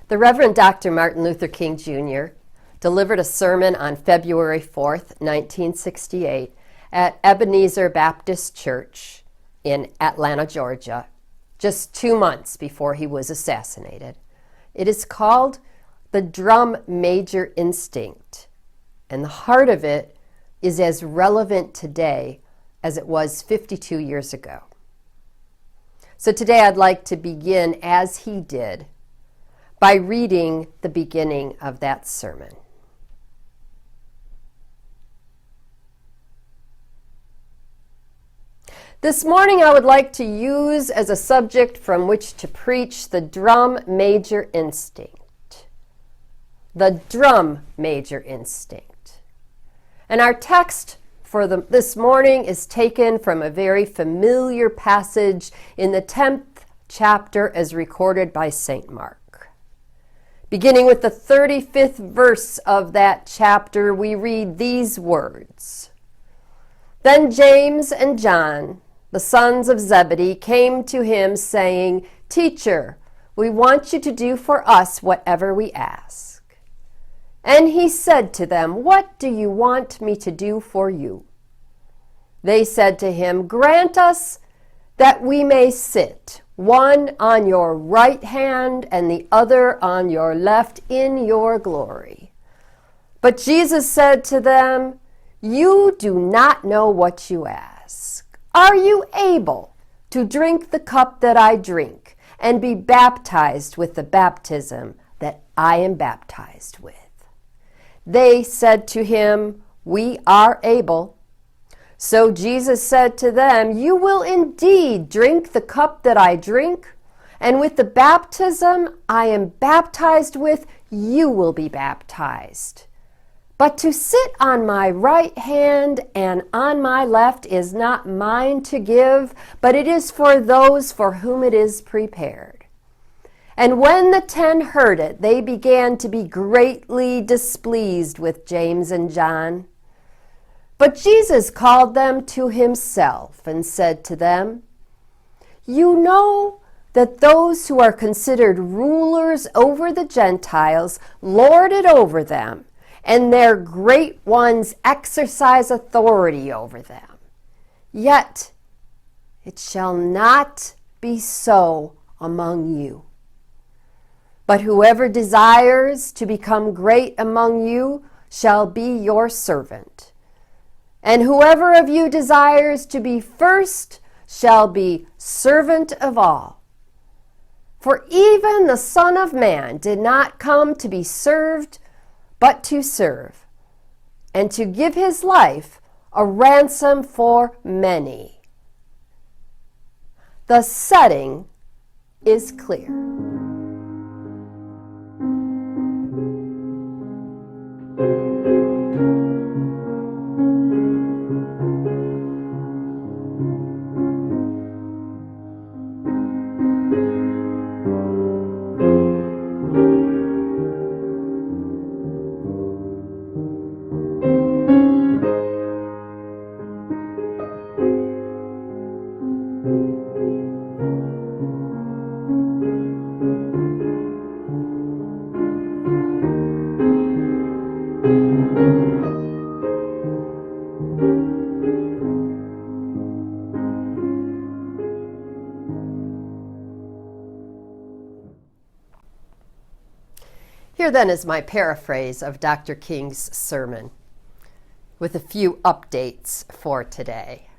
The Reverend Dr. Martin Luther King Jr. delivered a sermon on February 4th, 1968 at Ebenezer Baptist Church in Atlanta, Georgia, just 2 months before he was assassinated. It is called The Drum Major Instinct, and the heart of it is as relevant today as it was 52 years ago. So today I'd like to begin as he did by reading the beginning of that sermon. This morning I would like to use as a subject from which to preach the drum major instinct. The drum major instinct. And our text for this morning is taken from a very familiar passage in the 10th chapter as recorded by St. Mark. Beginning with the 35th verse of that chapter, we read these words. Then James and John, the sons of Zebedee, came to him saying, Teacher, we want you to do for us whatever we ask. And he said to them, What do you want me to do for you? They said to him, Grant us that we may sit, one on your right hand and the other on your left in your glory. But Jesus said to them, You do not know what you ask. Are you able to drink the cup that I drink and be baptized with the baptism that I am baptized with? They said to him, We are able. So Jesus said to them, You will indeed drink the cup that I drink, and with the baptism I am baptized with, you will be baptized. But to sit on my right hand and on my left is not mine to give, but it is for those for whom it is prepared. And when the 10 heard it, they began to be greatly displeased with James and John. But Jesus called them to himself and said to them, You know that those who are considered rulers over the Gentiles lord it over them, and their great ones exercise authority over them. Yet it shall not be so among you. But whoever desires to become great among you shall be your servant. And whoever of you desires to be first shall be servant of all. For even the Son of Man did not come to be served, but to serve, and to give his life a ransom for many. The setting is clear. Here then is my paraphrase of Dr. King's sermon with a few updates for today.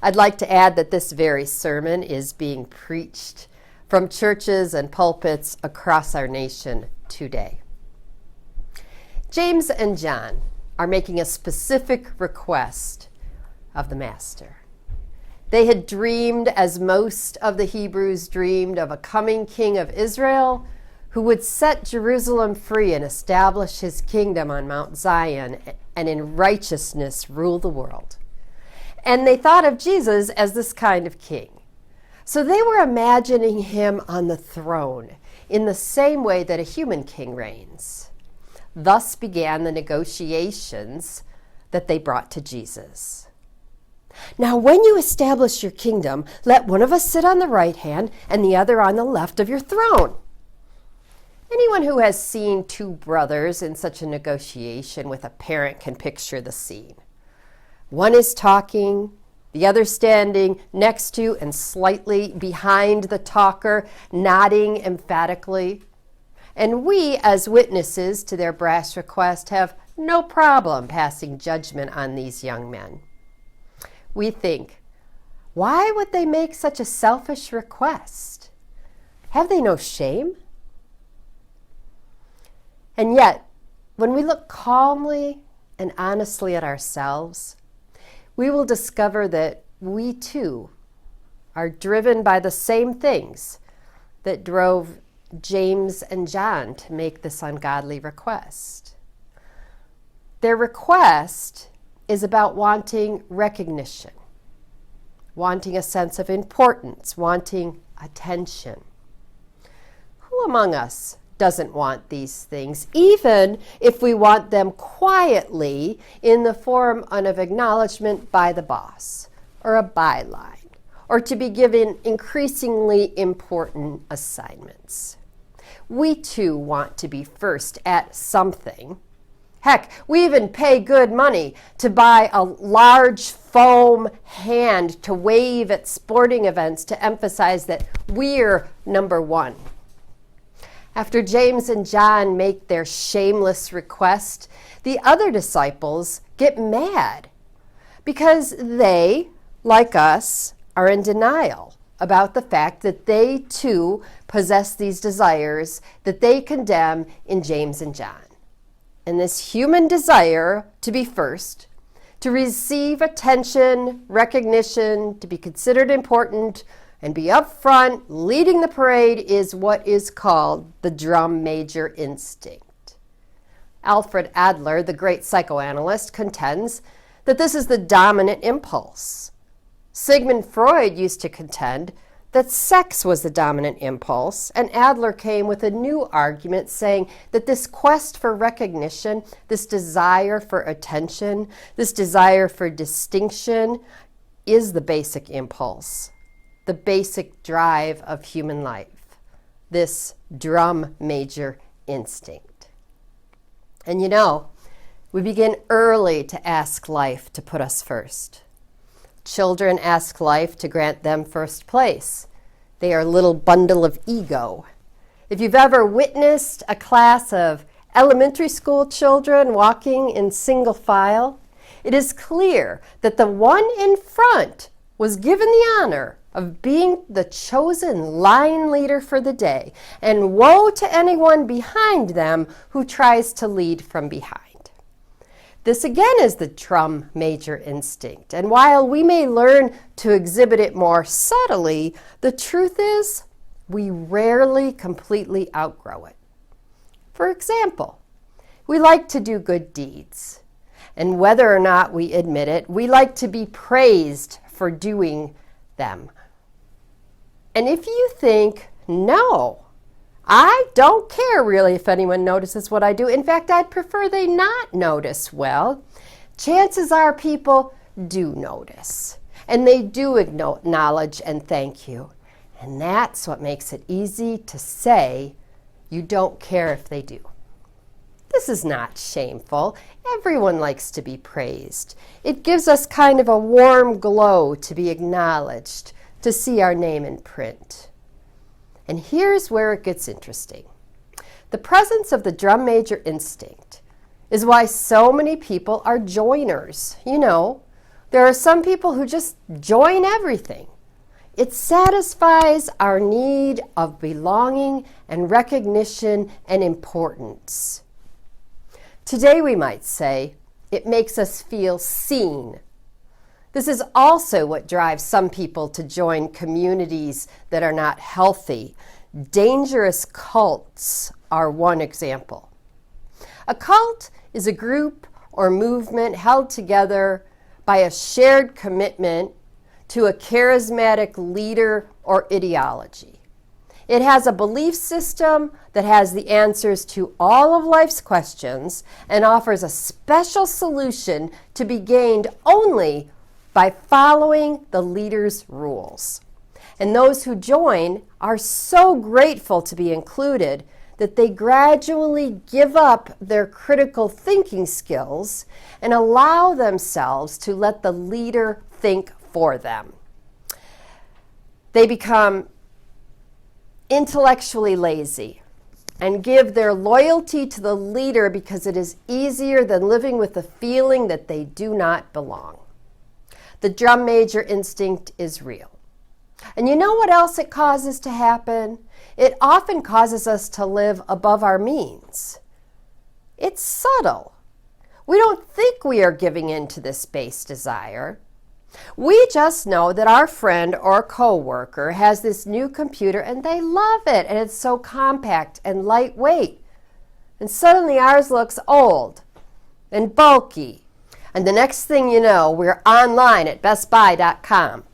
I'd like to add that this very sermon is being preached from churches and pulpits across our nation today. James and John are making a specific request of the Master. They had dreamed, as most of the Hebrews dreamed, of a coming king of Israel who would set Jerusalem free and establish his kingdom on Mount Zion and in righteousness rule the world. And they thought of Jesus as this kind of king. So they were imagining him on the throne in the same way that a human king reigns. Thus began the negotiations that they brought to Jesus. Now, when you establish your kingdom, let one of us sit on the right hand and the other on the left of your throne. Anyone who has seen two brothers in such a negotiation with a parent can picture the scene. One is talking, the other standing next to and slightly behind the talker, nodding emphatically. And we, as witnesses to their brash request, have no problem passing judgment on these young men. We think, why would they make such a selfish request? Have they no shame? And yet, when we look calmly and honestly at ourselves, we will discover that we too are driven by the same things that drove James and John to make this ungodly request. Their request is about wanting recognition, wanting a sense of importance, wanting attention. Who among us doesn't want these things, even if we want them quietly in the form of acknowledgement by the boss, or a byline, or to be given increasingly important assignments? We too want to be first at something. Heck, we even pay good money to buy a large foam hand to wave at sporting events to emphasize that we're number one. After James and John make their shameless request, the other disciples get mad because they, like us, are in denial about the fact that they too possess these desires that they condemn in James and John. And this human desire to be first, to receive attention, recognition, to be considered important, and be up front, leading the parade, is what is called the drum major instinct. Alfred Adler, the great psychoanalyst, contends that this is the dominant impulse. Sigmund Freud used to contend that sex was the dominant impulse, and Adler came with a new argument saying that this quest for recognition, this desire for attention, this desire for distinction is the basic impulse, the basic drive of human life, this drum major instinct. And you know, we begin early to ask life to put us first. Children ask life to grant them first place. They are a little bundle of ego. If you've ever witnessed a class of elementary school children walking in single file, it is clear that the one in front was given the honor of being the chosen line leader for the day, and woe to anyone behind them who tries to lead from behind. This again is the drum major instinct, and while we may learn to exhibit it more subtly, the truth is we rarely completely outgrow it. For example, we like to do good deeds, and whether or not we admit it, we like to be praised for doing them. And if you think, no, I don't care really if anyone notices what I do. In fact, I'd prefer they not notice. Well, chances are people do notice. And they do acknowledge and thank you. And that's what makes it easy to say you don't care if they do. This is not shameful. Everyone likes to be praised. It gives us kind of a warm glow to be acknowledged, to see our name in print. And here's where it gets interesting. The presence of the drum major instinct is why so many people are joiners. You know, there are some people who just join everything. It satisfies our need of belonging and recognition and importance. Today we might say it makes us feel seen. This is also what drives some people to join communities that are not healthy. Dangerous cults are one example. A cult is a group or movement held together by a shared commitment to a charismatic leader or ideology. It has a belief system that has the answers to all of life's questions and offers a special solution to be gained only by following the leader's rules. And those who join are so grateful to be included that they gradually give up their critical thinking skills and allow themselves to let the leader think for them. They become intellectually lazy and give their loyalty to the leader because it is easier than living with the feeling that they do not belong. The drum major instinct is real. And you know what else it causes to happen? It often causes us to live above our means. It's subtle. We don't think we are giving in to this base desire. We just know that our friend or coworker has this new computer and they love it, and it's so compact and lightweight. And suddenly ours looks old and bulky. And the next thing you know, we're online at bestbuy.com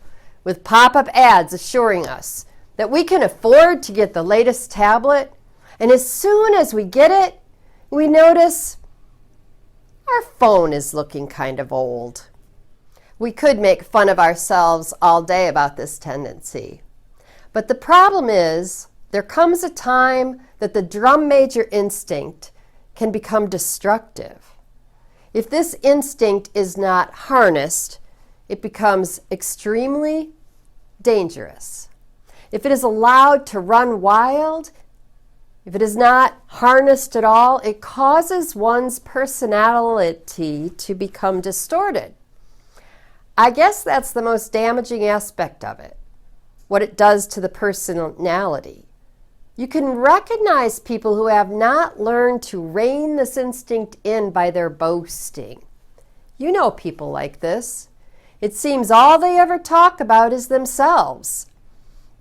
with pop-up ads assuring us that we can afford to get the latest tablet. And as soon as we get it, we notice our phone is looking kind of old. We could make fun of ourselves all day about this tendency. But the problem is, there comes a time that the drum major instinct can become destructive. If this instinct is not harnessed, it becomes extremely dangerous. If it is allowed to run wild, if it is not harnessed at all, it causes one's personality to become distorted. I guess that's the most damaging aspect of it, what it does to the personality. You can recognize people who have not learned to rein this instinct in by their boasting. You know people like this. It seems all they ever talk about is themselves.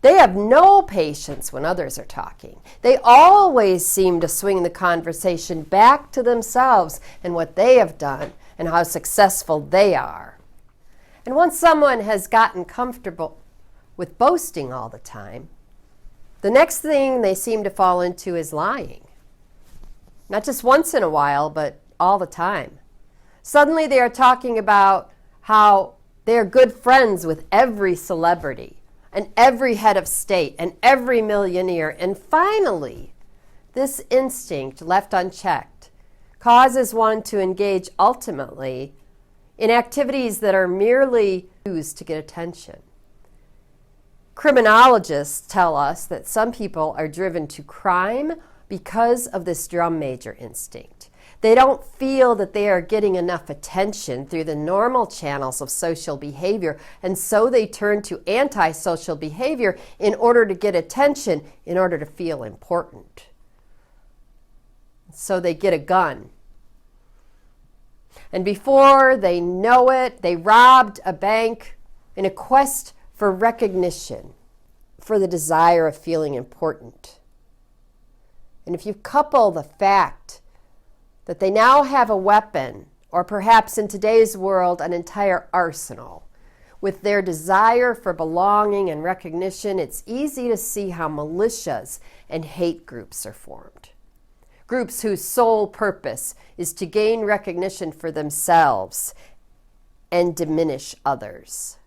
They have no patience when others are talking. They always seem to swing the conversation back to themselves and what they have done and how successful they are. And once someone has gotten comfortable with boasting all the time, the next thing they seem to fall into is lying. Not just once in a while, but all the time. Suddenly they are talking about how they are good friends with every celebrity and every head of state and every millionaire. And finally, this instinct, left unchecked, causes one to engage ultimately in activities that are merely used to get attention. Criminologists tell us that some people are driven to crime because of this drum major instinct. They don't feel that they are getting enough attention through the normal channels of social behavior, and so they turn to antisocial behavior in order to get attention, in order to feel important. So they get a gun. And before they know it, they robbed a bank in a quest for recognition, for the desire of feeling important. And if you couple the fact that they now have a weapon, or perhaps in today's world, an entire arsenal, with their desire for belonging and recognition, it's easy to see how militias and hate groups are formed. Groups whose sole purpose is to gain recognition for themselves and diminish others.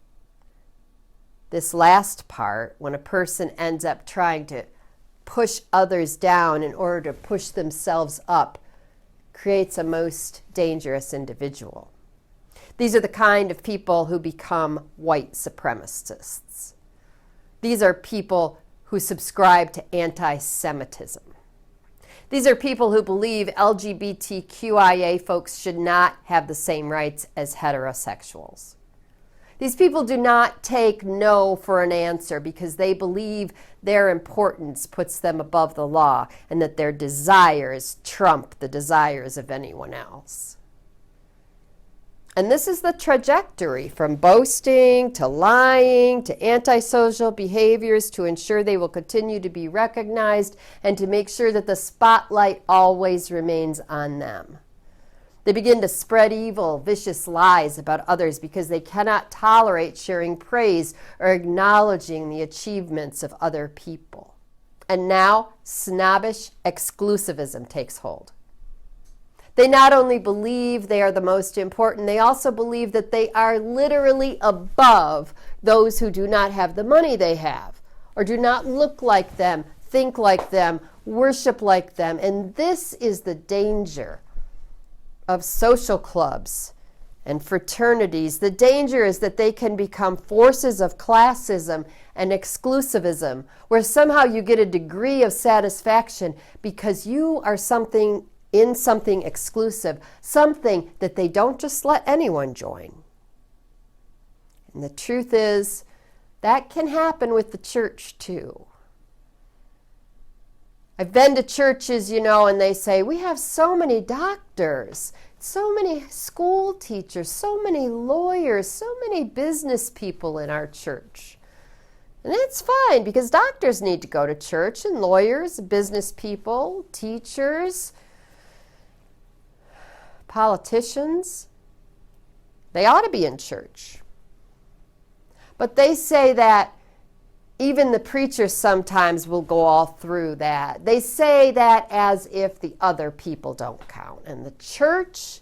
This last part, when a person ends up trying to push others down in order to push themselves up, creates a most dangerous individual. These are the kind of people who become white supremacists. These are people who subscribe to anti-Semitism. These are people who believe LGBTQIA folks should not have the same rights as heterosexuals. These people do not take no for an answer because they believe their importance puts them above the law and that their desires trump the desires of anyone else. And this is the trajectory from boasting to lying to antisocial behaviors to ensure they will continue to be recognized and to make sure that the spotlight always remains on them. They begin to spread evil, vicious lies about others because they cannot tolerate sharing praise or acknowledging the achievements of other people. And now, snobbish exclusivism takes hold. They not only believe they are the most important, they also believe that they are literally above those who do not have the money they have, or do not look like them, think like them, worship like them. And this is the danger of social clubs and fraternities. The danger is that they can become forces of classism and exclusivism, where somehow you get a degree of satisfaction because you are something exclusive, something that they don't just let anyone join. And the truth is, that can happen with the church too. I've been to churches, and they say, we have so many doctors, so many school teachers, so many lawyers, so many business people in our church. And it's fine because doctors need to go to church, and lawyers, business people, teachers, politicians, they ought to be in church. But they say that even the preachers sometimes will go all through that. They say that as if the other people don't count. And the church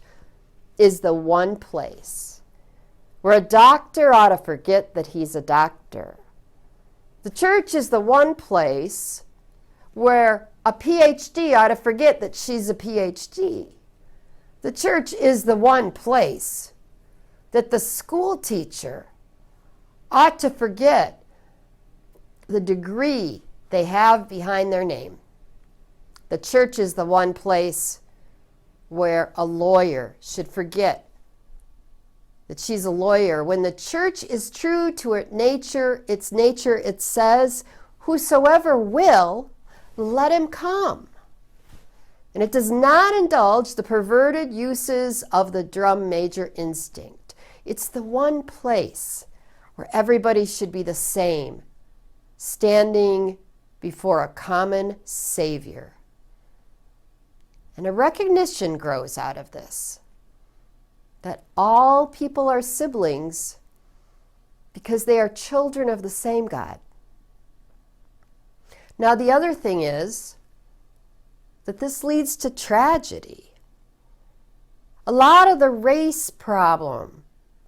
is the one place where a doctor ought to forget that he's a doctor. The church is the one place where a PhD ought to forget that she's a PhD. The church is the one place that the school teacher ought to forget the degree they have behind their name. The church is the one place where a lawyer should forget that she's a lawyer. When the church is true to its nature, it says, whosoever will, let him come. And it does not indulge the perverted uses of the drum major instinct. It's the one place where everybody should be the same, standing before a common Savior. And a recognition grows out of this, that all people are siblings because they are children of the same God. Now, the other thing is that this leads to tragedy. A lot of the race problem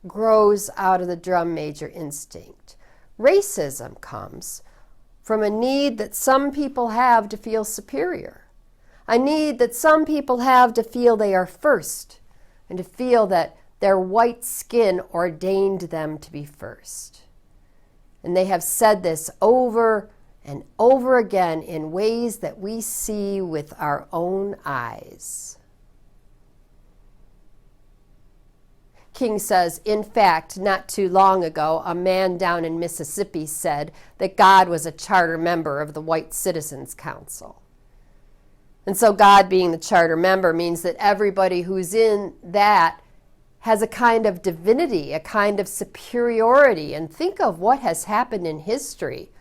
grows out of the drum major instinct. Racism comes from a need that some people have to feel superior, a need that some people have to feel they are first, and to feel that their white skin ordained them to be first. And they have said this over and over again in ways that we see with our own eyes. King says, in fact, not too long ago, a man down in Mississippi said that God was a charter member of the White Citizens Council. And so God being the charter member means that everybody who's in that has a kind of divinity, a kind of superiority. And think of what has happened in history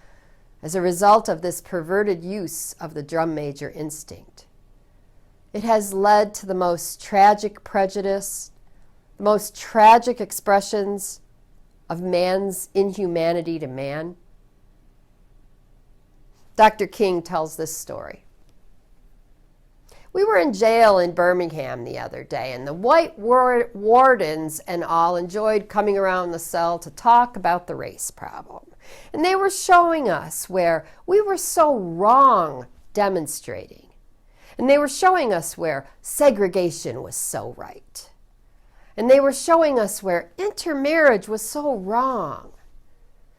as a result of this perverted use of the drum major instinct. It has led to the most tragic prejudice, the most tragic expressions of man's inhumanity to man. Dr. King tells this story. We were in jail in Birmingham the other day, and the white wardens and all enjoyed coming around the cell to talk about the race problem. And they were showing us where we were so wrong demonstrating. And they were showing us where segregation was so right. And they were showing us where intermarriage was so wrong.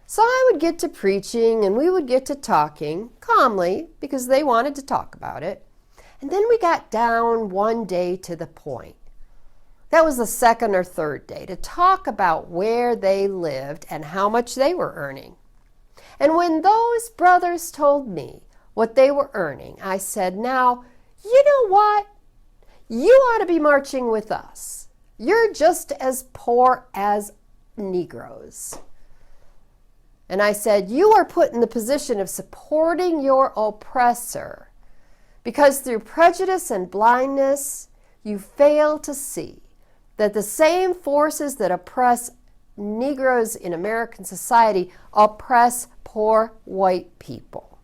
So I would get to preaching and we would get to talking calmly because they wanted to talk about it. And then we got down one day to the point. That was the second or third day, to talk about where they lived and how much they were earning. And when those brothers told me what they were earning, I said, now, you know what? You ought to be marching with us. You're just as poor as Negroes. And I said, you are put in the position of supporting your oppressor because through prejudice and blindness, you fail to see that the same forces that oppress Negroes in American society oppress poor white people.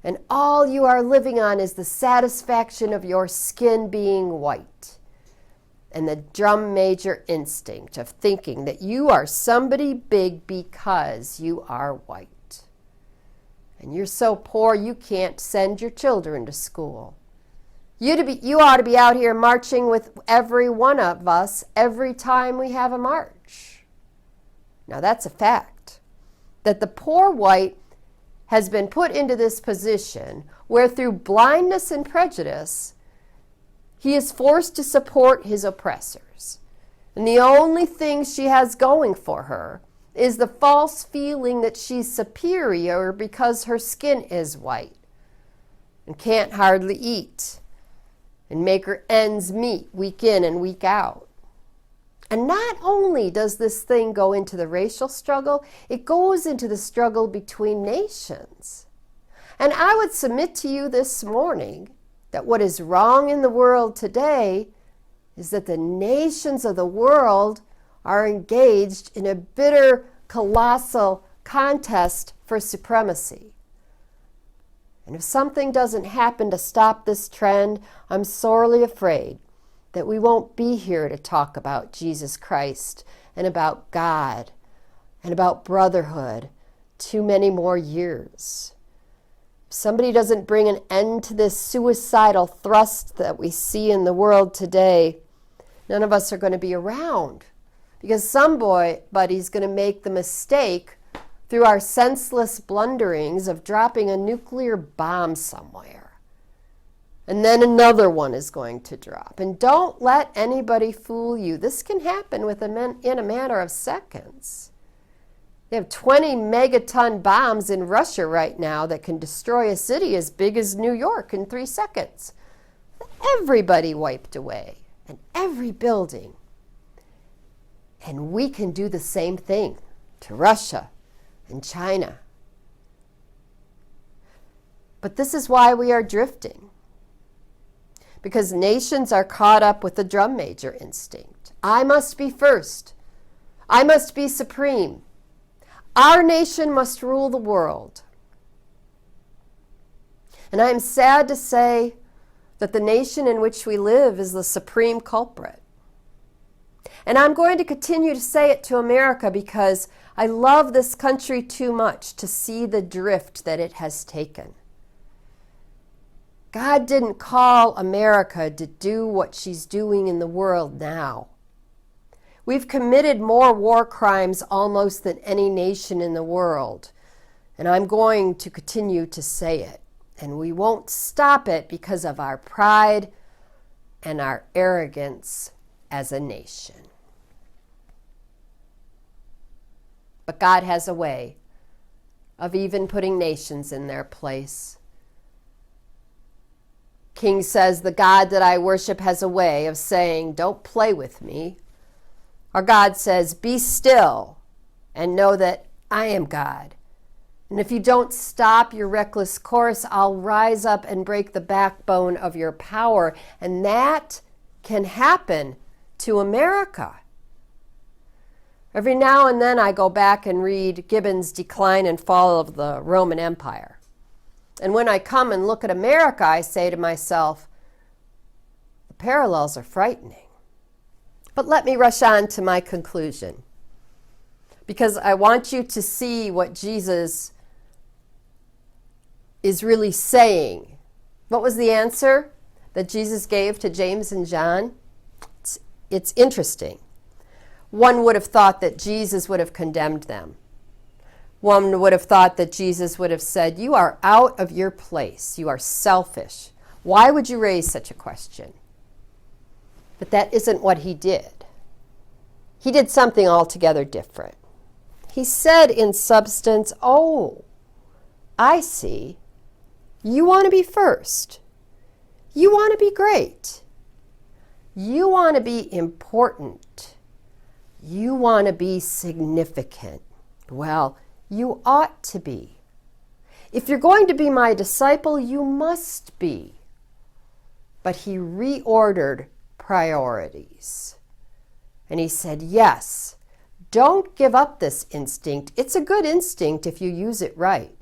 And all you are living on is the satisfaction of your skin being white. And the drum major instinct of thinking that you are somebody big because you are white. And you're so poor you can't send your children to school. You ought to be out here marching with every one of us every time we have a march. Now that's a fact. That the poor white has been put into this position where through blindness and prejudice, he is forced to support his oppressors. And the only thing she has going for her is the false feeling that she's superior because her skin is white and can't hardly eat and make her ends meet week in and week out. And not only does this thing go into the racial struggle, it goes into the struggle between nations. And I would submit to you this morning that what is wrong in the world today is that the nations of the world are engaged in a bitter, colossal contest for supremacy. And if something doesn't happen to stop this trend, I'm sorely afraid that we won't be here to talk about Jesus Christ and about God and about brotherhood too many more years. If somebody doesn't bring an end to this suicidal thrust that we see in the world today, none of us are going to be around, because somebody's going to make the mistake through our senseless blunderings of dropping a nuclear bomb somewhere. And then another one is going to drop. And don't let anybody fool you. This can happen in a matter of seconds. They have 20 megaton bombs in Russia right now that can destroy a city as big as New York in 3 seconds. Everybody wiped away, and every building. And we can do the same thing to Russia and China. But this is why we are drifting. Because nations are caught up with the drum major instinct. I must be first. I must be supreme. Our nation must rule the world. And I am sad to say that the nation in which we live is the supreme culprit. And I'm going to continue to say it to America because I love this country too much to see the drift that it has taken. God didn't call America to do what she's doing in the world now. We've committed more war crimes almost than any nation in the world. And I'm going to continue to say it. And we won't stop it because of our pride and our arrogance as a nation. But God has a way of even putting nations in their place. King says, the God that I worship has a way of saying, don't play with me. Our God says, be still and know that I am God. And if you don't stop your reckless course, I'll rise up and break the backbone of your power. And that can happen to America. Every now and then I go back and read Gibbon's Decline and Fall of the Roman Empire. And when I come and look at America, I say to myself, the parallels are frightening. But let me rush on to my conclusion, because I want you to see what Jesus is really saying. What was the answer that Jesus gave to James and John? It's interesting. One would have thought that Jesus would have condemned them. One would have thought that Jesus would have said, you are out of your place. You are selfish. Why would you raise such a question? But that isn't what he did. He did something altogether different. He said in substance, oh, I see. You want to be first. You want to be great. You want to be important. You want to be significant. Well, you ought to be. If you're going to be my disciple, you must be. But he reordered priorities. And he said, yes, don't give up this instinct. It's a good instinct if you use it right.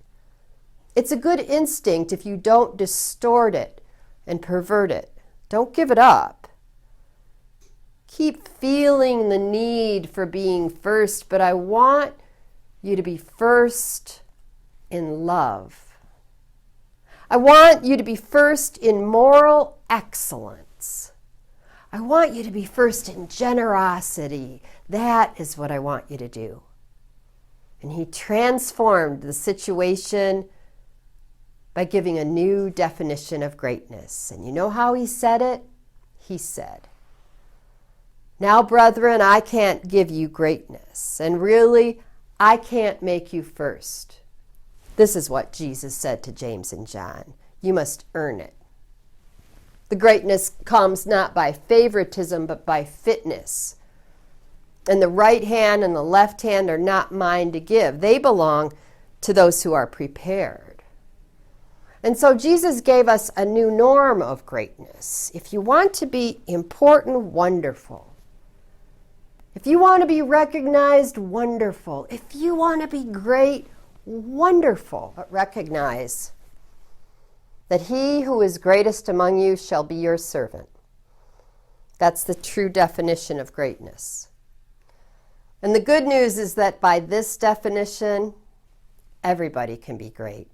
It's a good instinct if you don't distort it and pervert it. Don't give it up. Keep feeling the need for being first, but I want you to be first in love. I want you to be first in moral excellence. I want you to be first in generosity. That is what I want you to do. And he transformed the situation by giving a new definition of greatness. And you know how he said it? He said, "Now, brethren, I can't give you greatness, and really, I can't make you first." This is what Jesus said to James and John. You must earn it. The greatness comes not by favoritism, but by fitness. And the right hand and the left hand are not mine to give. They belong to those who are prepared. And so Jesus gave us a new norm of greatness. If you want to be important, wonderful. If you want to be recognized, wonderful. If you want to be great, wonderful. But recognize that he who is greatest among you shall be your servant. That's the true definition of greatness. And the good news is that by this definition, everybody can be great.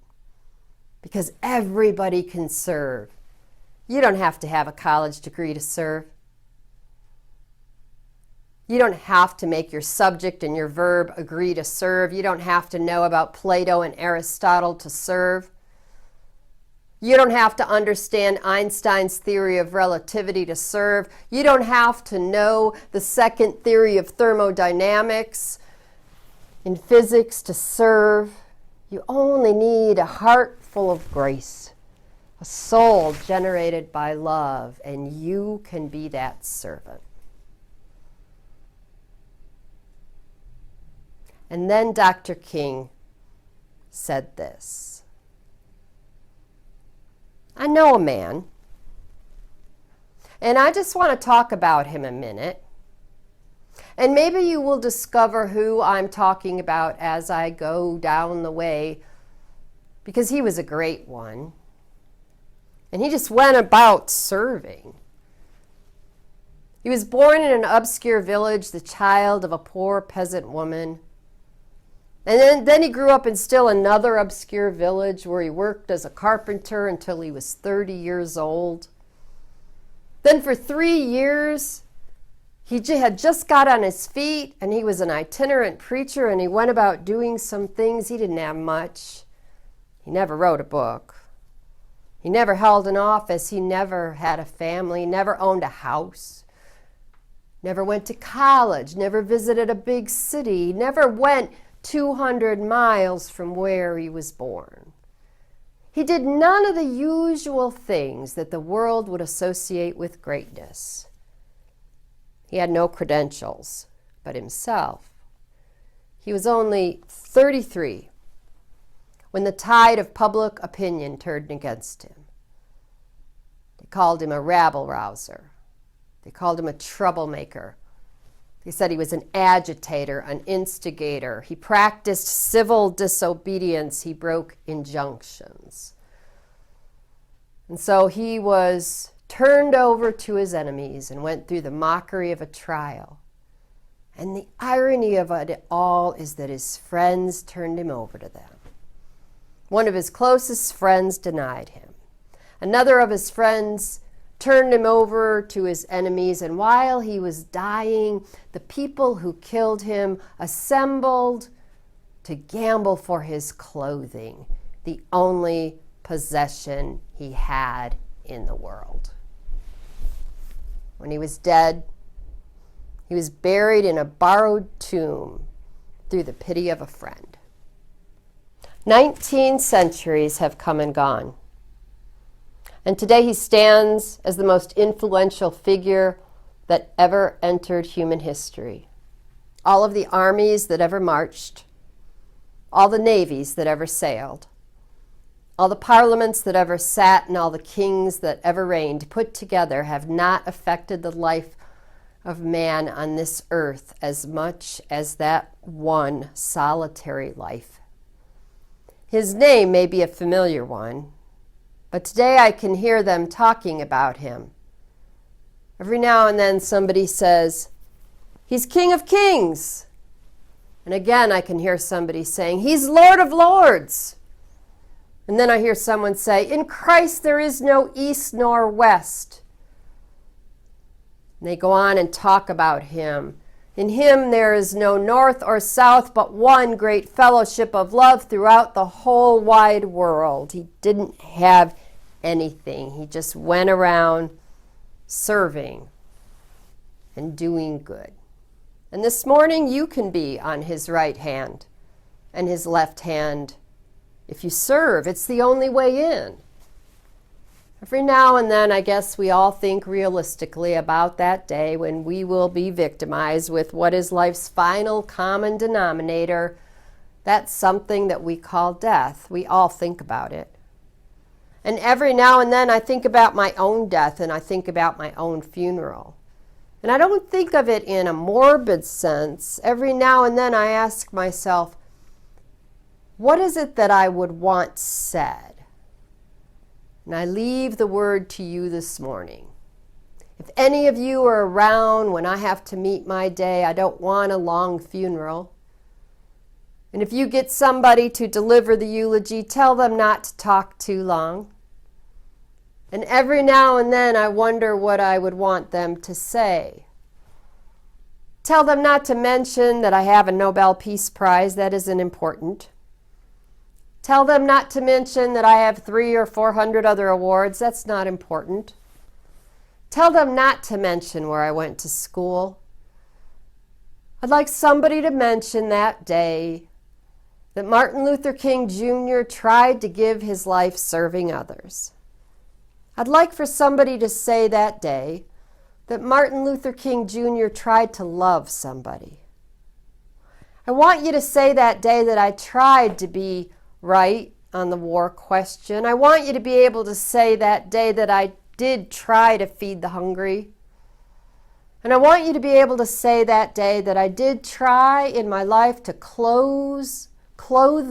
Because everybody can serve. You don't have to have a college degree to serve. You don't have to make your subject and your verb agree to serve. You don't have to know about Plato and Aristotle to serve. You don't have to understand Einstein's theory of relativity to serve. You don't have to know the second theory of thermodynamics in physics to serve. You only need a heart full of grace, a soul generated by love, and you can be that servant. And then Dr. King said this. I know a man, and I just want to talk about him a minute. And maybe you will discover who I'm talking about as I go down the way, because he was a great one. And he just went about serving. He was born in an obscure village, the child of a poor peasant woman. And then he grew up in still another obscure village where he worked as a carpenter until he was 30 years old. Then for 3 years, he had just got on his feet, and he was an itinerant preacher, and he went about doing some things. He didn't have much. He never wrote a book. He never held an office. He never had a family, never owned a house, never went to college, never visited a big city, never went 200 miles from where he was born. He did none of the usual things that the world would associate with greatness. He had no credentials but himself. He was only 33 when the tide of public opinion turned against him. They called him a rabble-rouser. They called him a troublemaker. They said he was an agitator, an instigator. He practiced civil disobedience. He broke injunctions. And so he was turned over to his enemies and went through the mockery of a trial. And the irony of it all is that his friends turned him over to them. One of his closest friends denied him. Another of his friends turned him over to his enemies, and while he was dying, the people who killed him assembled to gamble for his clothing, the only possession he had in the world. When he was dead, he was buried in a borrowed tomb through the pity of a friend. 19 centuries have come and gone. And today he stands as the most influential figure that ever entered human history. All of the armies that ever marched, all the navies that ever sailed, all the parliaments that ever sat, and all the kings that ever reigned put together have not affected the life of man on this earth as much as that one solitary life. His name may be a familiar one, but today I can hear them talking about him. Every now and then somebody says, "He's King of Kings." And again I can hear somebody saying, "He's Lord of Lords." And then I hear someone say, in Christ there is no east nor west. And they go on and talk about him. In him there is no north or south, but one great fellowship of love throughout the whole wide world. He didn't have anything. He just went around serving and doing good. And this morning you can be on his right hand and his left hand. If you serve, it's the only way in. Every now and then, I guess we all think realistically about that day when we will be victimized with what is life's final common denominator. That's something that we call death. We all think about it. And every now and then I think about my own death and I think about my own funeral. And I don't think of it in a morbid sense. Every now and then I ask myself, what is it that I would want said? And I leave the word to you this morning. If any of you are around when I have to meet my day, I don't want a long funeral. And if you get somebody to deliver the eulogy, tell them not to talk too long. And every now and then I wonder what I would want them to say. Tell them not to mention that I have a Nobel Peace Prize. That isn't important. Tell them not to mention that I have 300 or 400 other awards. That's not important. Tell them not to mention where I went to school. I'd like somebody to mention that day that Martin Luther King Jr. tried to give his life serving others. I'd like for somebody to say that day that Martin Luther King Jr. tried to love somebody. I want you to say that day that I tried to be right on the war question. I want you to be able to say that day that I did try to feed the hungry. And I want you to be able to say that day that I did try in my life to clothe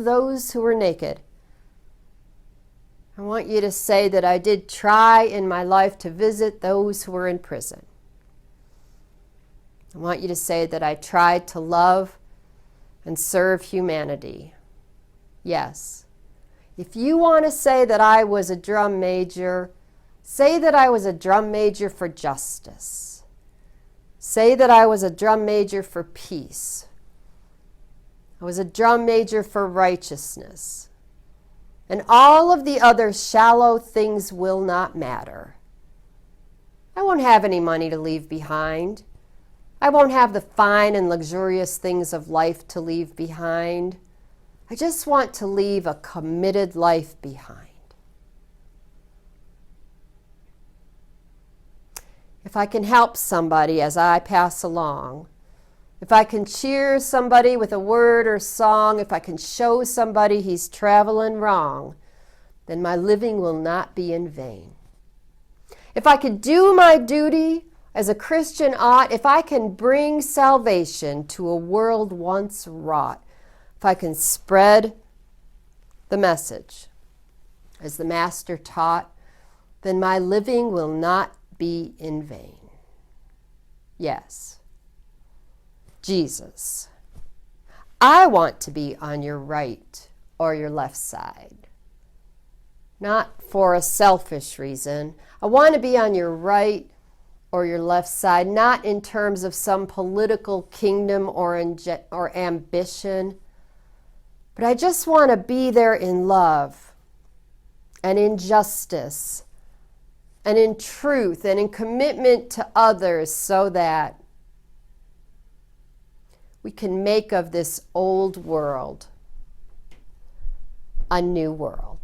those who were naked. I want you to say that I did try in my life to visit those who were in prison. I want you to say that I tried to love and serve humanity. Yes. If you want to say that I was a drum major, say that I was a drum major for justice. Say that I was a drum major for peace. I was a drum major for righteousness. And all of the other shallow things will not matter. I won't have any money to leave behind. I won't have the fine and luxurious things of life to leave behind. I just want to leave a committed life behind. If I can help somebody as I pass along, if I can cheer somebody with a word or song, if I can show somebody he's traveling wrong, then my living will not be in vain. If I can do my duty as a Christian ought, if I can bring salvation to a world once wrought, if I can spread the message as the Master taught, then my living will not be in vain. Yes, Jesus, I want to be on your right or your left side. Not for a selfish reason. I want to be on your right or your left side, not in terms of some political kingdom or ambition, but I just want to be there in love and in justice and in truth and in commitment to others so that we can make of this old world a new world.